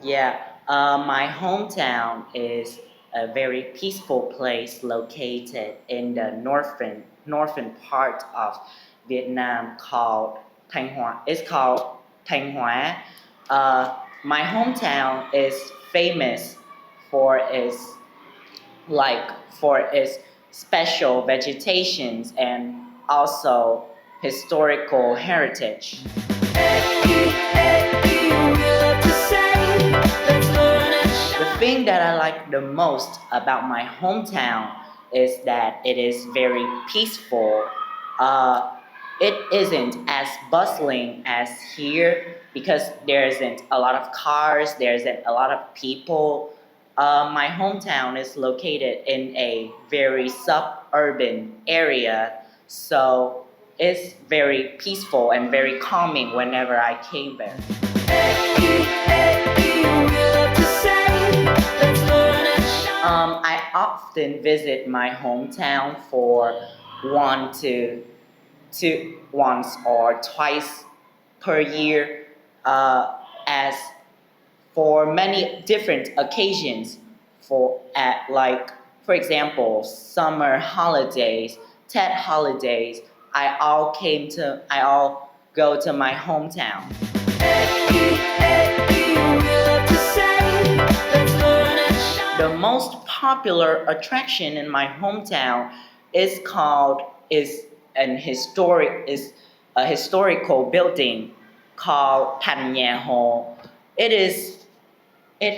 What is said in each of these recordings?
Yeah, my hometown is a very peaceful place located in the northern part of Vietnam called Thanh Hóa. It's called Thanh Hóa. My hometown is famous for its for its special vegetations and also historical heritage. The thing that I like the most about my hometown is that it is very peaceful. Uh, it isn't as bustling as here because there isn't a lot of cars, there isn't a lot of people. My hometown is located in a very suburban area, so it's very peaceful and very calming whenever I came there. I often visit my hometown for one to once or twice per year, as for many different occasions. For example, summer holidays, Tet holidays. I all go to my hometown. The most popular attraction in my hometown is a historical building called Thành Nhà Hồ. It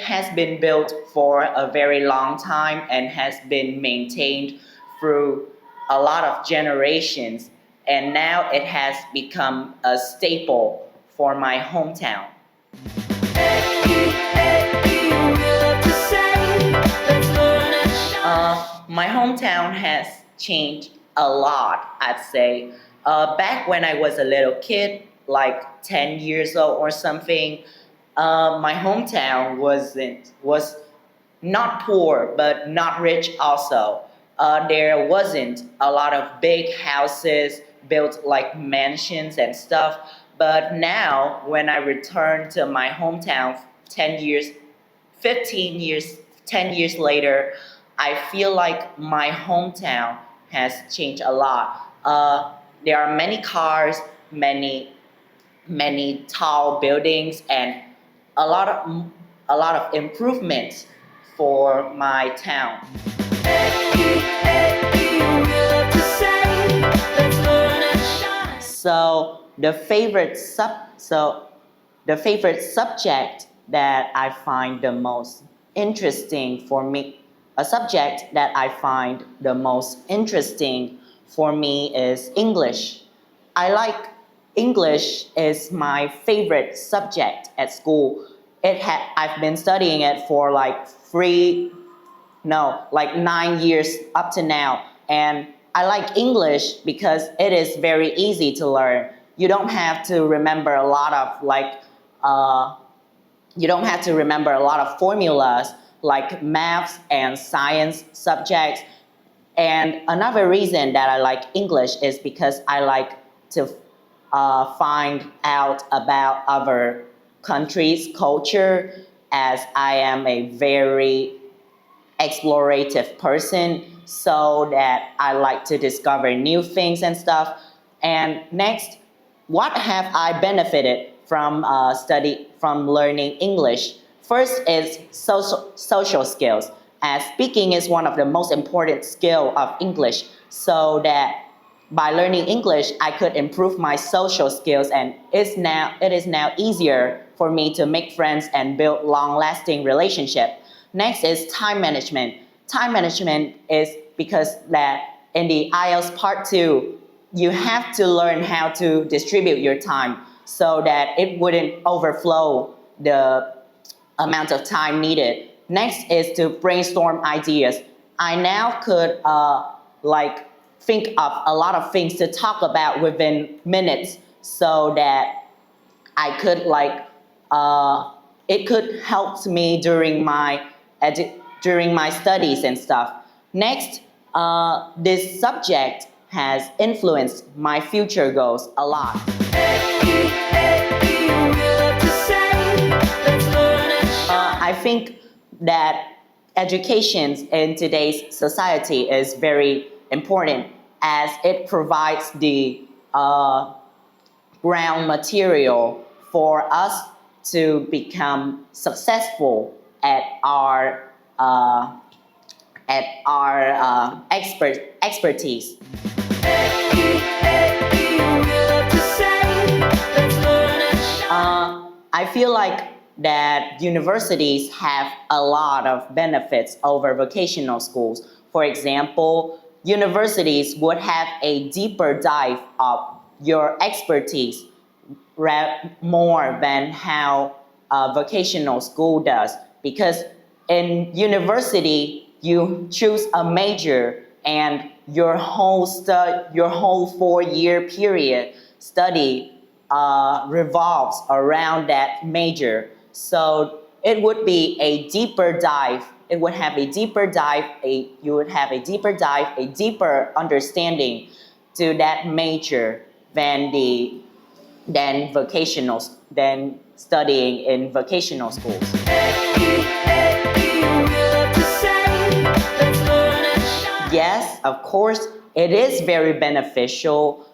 has been built for a very long time and has been maintained through a lot of generations, and now it has become a staple for my hometown. My hometown has changed a lot, I'd say. Back when I was a little kid, like 10 years old or something, my hometown was not poor but not rich also. There wasn't a lot of big houses built like mansions and stuff. But now, when I return to my hometown 10 years, 15 years, 10 years later, I feel like my hometown has changed a lot. There are many cars, many tall buildings, and a lot of a lot of improvements for my town. So the favorite subject that I find the most interesting for me, a subject that I find the most interesting for me is English. I like English is my favorite subject at school. I've been studying it for like 9 years up to now. And I like English because it is very easy to learn. You don't have to remember a lot of formulas like maths and science subjects. And another reason that I like English is because I like to find out about other countries' culture, as I am a very explorative person, so that I like to discover new things and stuff. And next, what have I benefited from learning English? First is social skills, as speaking is one of the most important skill of English, so that by learning English, I could improve my social skills, and it is now easier for me to make friends and build long-lasting relationships. Next is time management. Time management is because that in the IELTS Part 2, you have to learn how to distribute your time so that it wouldn't overflow the amount of time needed. Next is to brainstorm ideas. I now could think of a lot of things to talk about within minutes, so that I could it could help me during my studies and stuff. Next, this subject has influenced my future goals a lot. think that education in today's society is very important as it provides the ground material for us to become successful at our expertise. I feel like that universities have a lot of benefits over vocational schools. For example, universities would have a deeper dive of your expertise more than how a vocational school does. Because in university, you choose a major and your whole 4-year period study revolves around that major. So it would be a deeper dive. It would have a deeper dive. You would have a deeper dive, a deeper understanding to that major than studying in vocational schools. Yes, of course, it is very beneficial.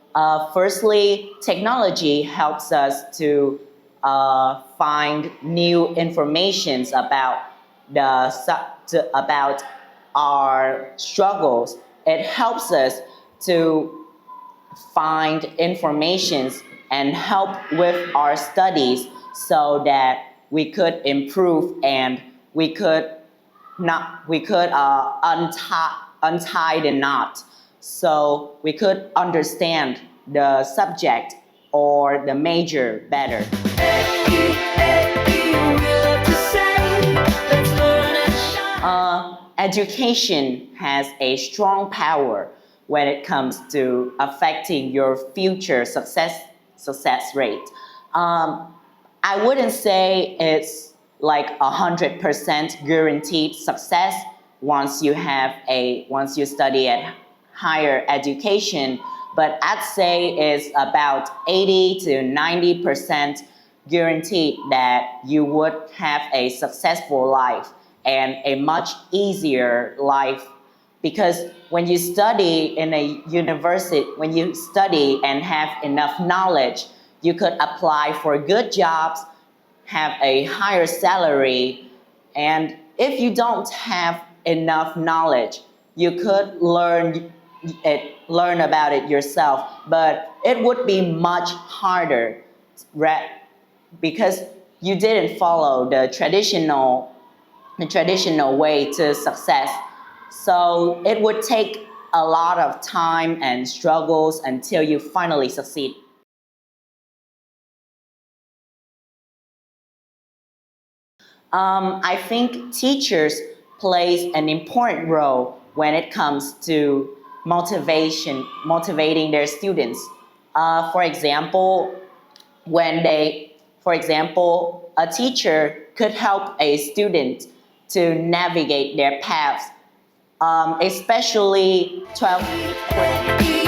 Firstly, technology helps us to find new informations about about our struggles. It helps us to find information and help with our studies so that we could improve and we could untie the knot, so we could understand the subject or the major better. Education has a strong power when it comes to affecting your future success rate. I wouldn't say it's like 100% guaranteed success once you study at higher education, but I'd say it's about 80 to 90% guaranteed that you would have a successful life and a much easier life. Because when you study in a university, when you study and have enough knowledge, you could apply for good jobs, have a higher salary, and if you don't have enough knowledge, you could learn about it yourself, but it would be much harder because you didn't follow the traditional way to success. So it would take a lot of time and struggles until you finally succeed. I think teachers plays an important role when it comes to motivating their students. For example, a teacher could help a student to navigate their paths, especially 12th.